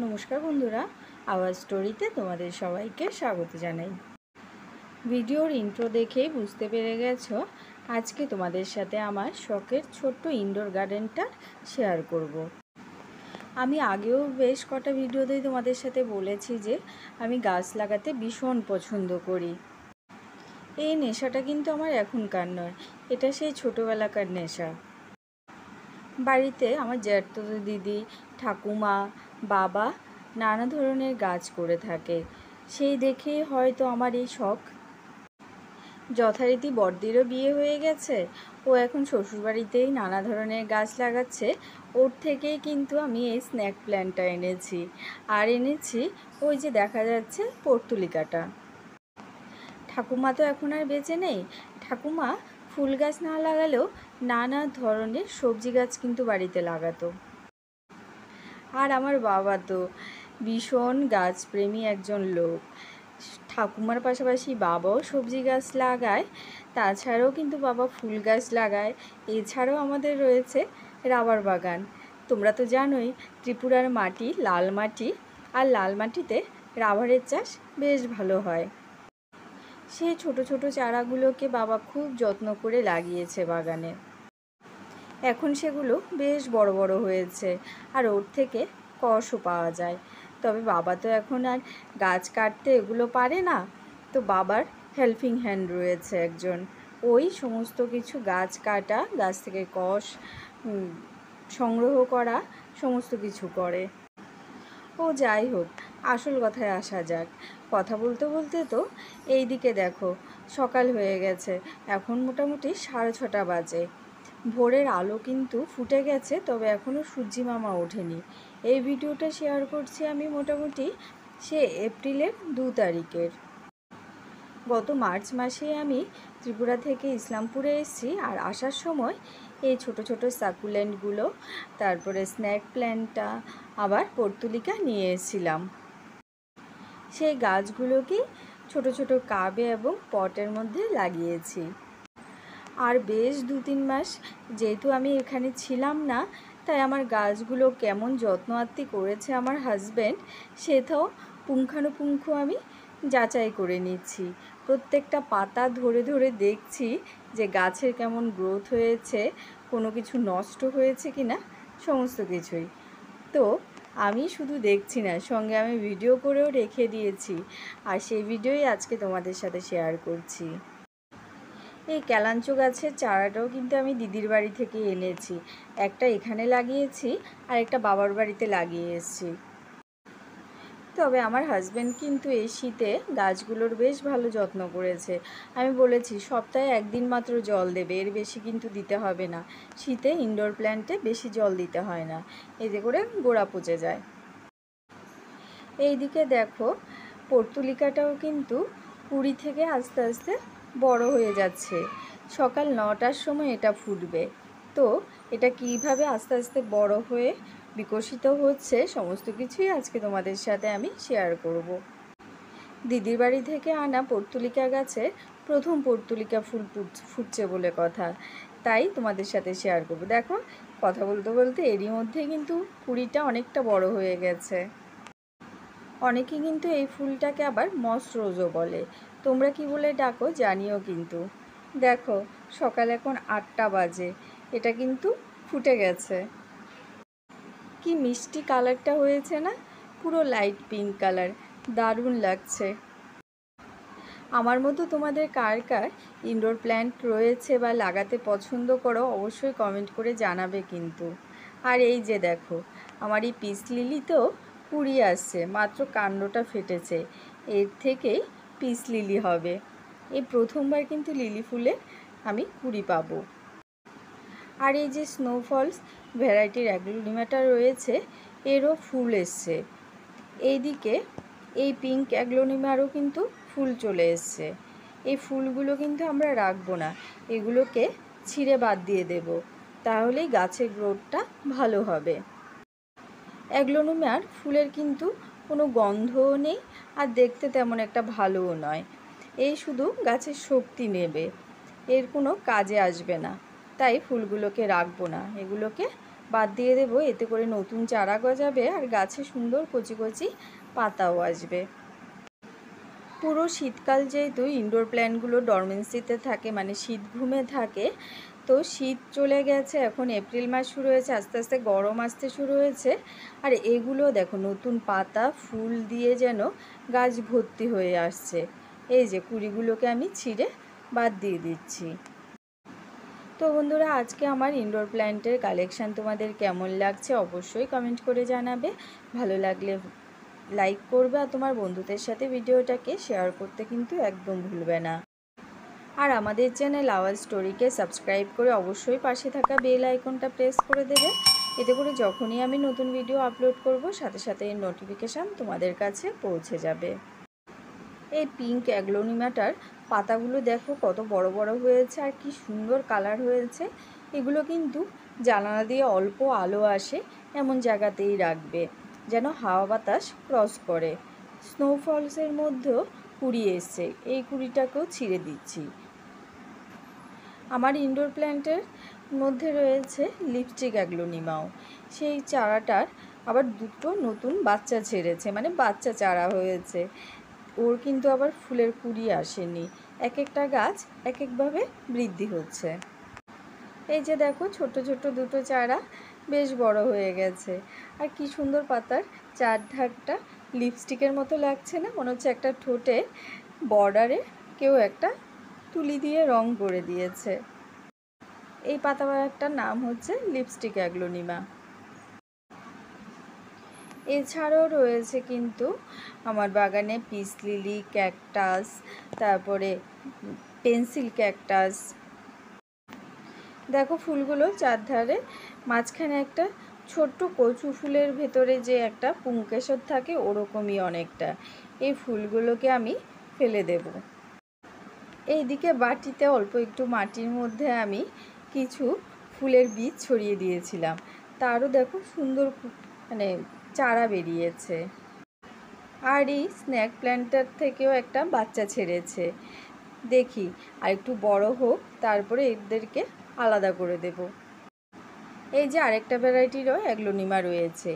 নমস্কার বন্ধুরা, আওয়াজ স্টোরিতে তোমাদের সবাইকে স্বাগত জানাই। ভিডিওর ইন্ট্রো দেখেই বুঝতে পেরে গেছো আজকে তোমাদের সাথে আমার শখের ছোট্ট ইনডোর গার্ডেনটা শেয়ার করব। আমি আগেও বেশ কটা ভিডিওতেই তোমাদের সাথে বলেছি যে আমি গাছ লাগাতে ভীষণ পছন্দ করি। এই নেশাটা কিন্তু আমার এখনকার নয়, এটা সেই ছোটোবেলাকার নেশা। বাড়িতে আমার জ্যাঠতো দিদি, ঠাকুমা, বাবা নানা ধরনের গাছ করে থাকে, সেই দেখেই হয়তো আমার এই শখ। যথারীতি বড়দিরও বিয়ে হয়ে গেছে, ও এখন শ্বশুরবাড়িতেই নানা ধরনের গাছ লাগাচ্ছে। ওর থেকেই কিন্তু আমি এই স্ন্যাক প্ল্যান্টটা এনেছি, আর এনেছি ওই যে দেখা যাচ্ছে পর্তুলিকাটা। ঠাকুমা তো এখন আর বেঁচে নেই। ঠাকুমা ফুল গাছ না লাগালেও নানা ধরনের সবজি গাছ কিন্তু বাড়িতে লাগাতো। আর আমার বাবা তো ভীষণ গাছপ্রেমী একজন লোক। ঠাকুমার পাশাপাশি বাবাও সবজি গাছ লাগায়, তাছাড়াও কিন্তু বাবা ফুল গাছ লাগায়। এছাড়াও আমাদের রয়েছে রাবার বাগান। তোমরা তো জানোই ত্রিপুরার মাটি লাল মাটি, আর লাল মাটিতে রাবারের চাষ বেশ ভালো হয়। সেই ছোট ছোট চারাগুলোকে বাবা খুব যত্ন করে লাগিয়েছে বাগানে। এখন সেগুলো বেশ বড় বড় হয়েছে, আর ওর থেকে কষও পাওয়া যায়। তবে বাবা তো এখন আর গাছ কাটতে এগুলো পারে না, তো বাবার হেল্পিং হ্যান্ড রয়েছে একজন, ওই সমস্ত কিছু গাছ কাটা, গাছ থেকে কষ সংগ্রহ করা, সমস্ত কিছু করে। ও যাই হোক, আসল কথায় আসা যাক। কথা বলতে বলতে তো এই দিকে দেখো সকাল হয়ে গেছে, এখন মোটামুটি 6:30 বাজে। ভোরের আলো কিন্তু ফুটে গেছে, তবে এখনও সূর্যি মামা ওঠেনি। এই ভিডিওটা শেয়ার করছি আমি মোটামুটি সে এপ্রিলের 2 তারিখের। গত মার্চ মাসে আমি ত্রিপুরা থেকে ইসলামপুরে এসেছি, আর আসার সময় এই ছোট ছোট সাকুলেন্টগুলো, তারপরে স্ন্যাক প্ল্যান্টটা, আবার পর্তুলিকা নিয়ে এসেছিলাম। সেই গাছগুলোকে ছোট ছোট কাবে এবং পটের মধ্যে লাগিয়েছি। আর বেশ 2-3 মাস যেহেতু আমি এখানে ছিলাম না, তাই আমার গাছগুলো কেমন যত্ন আত্তি করেছে আমার হাজব্যান্ড, সেটাও পুঙ্খানুপুঙ্খ আমি যাচাই করে নিচ্ছি। প্রত্যেকটা পাতা ধরে ধরে দেখছি যে গাছের কেমন গ্রোথ হয়েছে, কোনো কিছু নষ্ট হয়েছে কি না, সমস্ত কিছুই। তো আমি শুধু দেখছি না, সঙ্গে আমি ভিডিও করেও রেখে দিয়েছি, আর সেই ভিডিওই আজকে তোমাদের সাথে শেয়ার করছি। এই ক্যালাঞ্চো গাছের চারাটাও কিন্তু আমি দিদির বাড়ি থেকে এনেছি। একটা এখানে লাগিয়েছি, আর একটা বাবার বাড়িতে লাগিয়ে এসেছি। তবে আমার হাজব্যান্ড কিন্তু এই শীতে গাছগুলোর বেশ ভালো যত্ন করেছে। আমি বলেছি সপ্তাহে 1 দিন মাত্র জল দেবে, এর বেশি কিন্তু দিতে হবে না। শীতে ইনডোর প্ল্যান্টে বেশি জল দিতে হয় না, এতে করে গোড়া পচে যায়। এই দিকে দেখো পর্তুলিকাটাও কিন্তু কুড়ি থেকে আস্তে আস্তে বড় হয়ে যাচ্ছে। সকাল 9টার সময় এটা ফুটবে। তো এটা কিভাবে আস্তে আস্তে বড় হয়ে বিকশিত হচ্ছে সমস্ত কিছুই আজকে তোমাদের সাথে আমি শেয়ার করব। দিদির বাড়ি থেকে আনা পর্তুলিকা গাছে প্রথম পর্তুলিকা ফুল ফুটছে বলে কথা, তাই তোমাদের সাথে শেয়ার করব। দেখো কথা বলতে বলতে এরই মধ্যে কিন্তু কুড়িটা অনেকটা বড় হয়ে গেছে। অনেকে কিন্তু এই ফুলটাকে আবার মস রোজও বলে, তোমরা কি বলে ডাকো জানিও কিন্তু। দেখো সকাল এখন 8টা বাজে, এটা কিন্তু ফুটে গেছে। কি মিষ্টি কালারটা হয়েছে না, পুরো লাইট পিঙ্ক কালার, দারুণ লাগছে। আমার মতো তোমাদের কার কার ইনডোর প্ল্যান্ট রয়েছে বা লাগাতে পছন্দ করো অবশ্যই কমেন্ট করে জানাবে কিন্তু। আর এই যে দেখো আমার এই পিস লিলি তো কুড়ি আসছে, মাত্র কাণ্ডটা ফেটেছে, এর থেকেই পিস লিলি হবে। এই প্রথমবার কিন্তু লিলি ফুলে আমি কুড়ি পাবো। আর এই যে স্নোফলস ভ্যারাইটির অ্যাগ্লোনিমাটা রয়েছে, এরও ফুল এসছে। এইদিকে এই পিঙ্ক অ্যাগ্লোনিমারও কিন্তু ফুল চলে এসছে। এই ফুলগুলো কিন্তু আমরা রাখবো না, এগুলোকে ছিঁড়ে বাদ দিয়ে দেব, তাহলেই গাছের গ্রোথটা ভালো হবে। অ্যাগ্লোনিমার ফুলের কিন্তু কোনো গন্ধও নেই, আর দেখতে তেমন একটা ভালোও নয়। এই শুধু গাছের শক্তি নেবে, এর কোনো কাজে আসবে না, তাই ফুলগুলোকে রাখবো না, এগুলোকে বাদ দিয়ে দেবো, এতে করে নতুন চারা গজাবে আর গাছে সুন্দর কচি কচি পাতাও আসবে। পুরো শীতকাল যেহেতু ইনডোর প্ল্যান্টগুলো ডরমেন্সিতে থাকে, মানে শীত ঘুমে থাকে, তো শীত চলে গেছে, এখন এপ্রিল মাস শুরু হয়েছে, আস্তে আস্তে গরম আসতে শুরু হয়েছে। আর এগুলো দেখো নতুন পাতা ফুল দিয়ে যেন গাছ ভর্তি হয়ে আসছে। এই যে কুড়িগুলোকে আমি ছিঁড়ে বাদ দিয়ে দিচ্ছি। তো বন্ধুরা, আজকে আমার ইনডোর প্ল্যান্টের কালেকশান তোমাদের কেমন লাগছে অবশ্যই কমেন্ট করে জানাবে। ভালো লাগলে লাইক করবে আর তোমার বন্ধুদের সাথে ভিডিওটাকে শেয়ার করতে কিন্তু একদম ভুলবে না। আর আমাদের চ্যানেল আওয়াজ স্টোরিকে সাবস্ক্রাইব করে অবশ্যই পাশে থাকা বেল আইকনটা প্রেস করে দেবে। এতে করে যখনই আমি নতুন ভিডিও আপলোড করব সাথে সাথে এর নোটিফিকেশান তোমাদের কাছে পৌঁছে যাবে। এই পিঙ্ক অ্যাগ্লোনিমাটার পাতাগুলো দেখো কত বড় বড় হয়েছে আর কি সুন্দর কালার হয়েছে। এগুলো কিন্তু জানালা দিয়ে অল্প আলো আসে এমন জায়গাতেই রাখবে যেন হাওয়া বাতাস ক্রস করে। স্নোফলসের মধ্যেও কুড়ি এসছে, এই কুড়িটাকেও ছিঁড়ে দিচ্ছি। আমার ইনডোর প্ল্যান্টের মধ্যে রয়েছে লিপস্টিক অ্যাগ্লোনিমাও। সেই চারাটার আবার দুটো নতুন বাচ্চা ছেড়েছে, মানে বাচ্চা চারা হয়েছে। ওর কিন্তু আবার ফুলের কুড়ি আসেনি, এক একটা গাছ এক একভাবে বৃদ্ধি হচ্ছে। এই যে দেখো ছোট ছোট দুটো চারা বেশ বড় হয়ে গেছে। আর কি সুন্দর পাতার চারধারটা লিপস্টিকের মতো লাগছে না? মনে হচ্ছে একটা ঠোঁটে বর্ডারে কেউ একটা তুলি দিয়ে রং করে দিয়েছে। এই পাতাটার নাম হচ্ছে লিপস্টিক অ্যাগ্লোনিমা। এছাড়াও রয়েছে কিন্তু আমার বাগানে পিস লিলি, ক্যাকটাস, তারপরে পেন্সিল ক্যাকটাস। দেখো ফুলগুলো চারধারে, মাঝখানে একটা ছোট্ট কচু ফুলের ভেতরে যে একটা পুংকেশর থাকে ওরকমই অনেকটা। এই ফুলগুলোকে আমি ফেলে দেব। এইদিকে বাটিতে অল্প একটু মাটির মধ্যে আমি কিছু ফুলের বীজ ছড়িয়ে দিয়েছিলাম, তারও দেখো সুন্দর মানে চারা বেরিয়েছে। আর এই স্ন্যাক প্ল্যান্টার থেকেও একটা বাচ্চা ছেড়েছে। দেখি আর একটু বড় হোক, তারপরে এদেরকে আলাদা করে দেব। এই যে আরেকটা ভ্যারাইটিরও অ্যাগ্লোনিমা রয়েছে।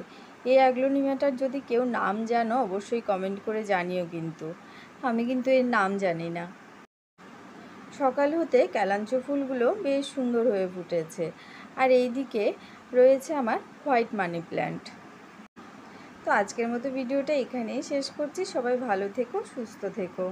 এই অ্যাগ্লোনিমাটার যদি কেউ নাম জানো অবশ্যই কমেন্ট করে জানিও, কিন্তু আমি কিন্তু এর নাম জানি না। সকাল হতে ক্যালাঞ্চো ফুলগুলো বেশ সুন্দর হয়ে ফুটেছে। আর এই দিকে রয়েছে আমার হোয়াইট মানি প্ল্যান্ট। তো আজকের মতো ভিডিওটা এখানেই শেষ করছি। সবাই ভালো থেকো, সুস্থ থেকো।